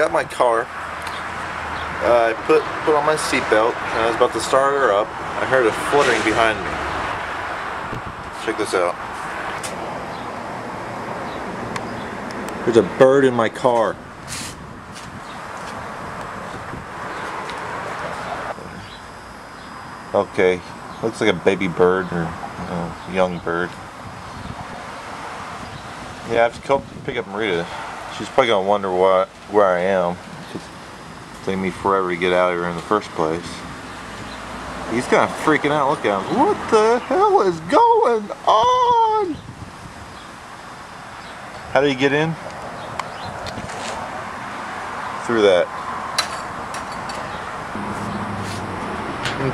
got my car. I put on my seatbelt and I was about to start her up. I heard a fluttering behind me. Check this out. There's a bird in my car. Okay, looks like a baby bird or a young bird. Yeah, I have to go pick up Marita. She's probably gonna wonder where I am. It's taking me forever to get out of here in the first place. He's kind of freaking out. Look at him. What the hell is going on? How do you get in? Through that.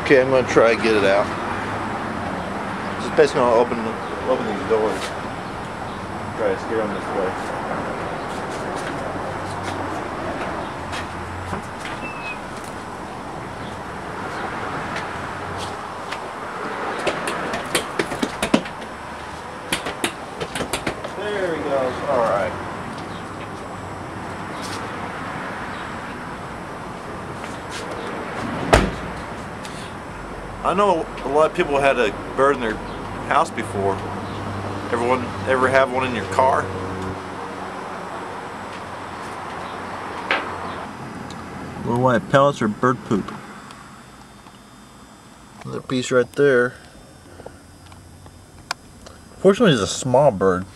Okay, I'm gonna try to get it out. Just basically gonna open these doors. Try to steer them this way. There he goes. All right. I know a lot of people had a bird in their house before. Everyone ever have one in your car? Little white pellets or bird poop? Another piece right there. Fortunately, it's a small bird.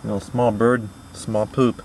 You know, small bird, small poop.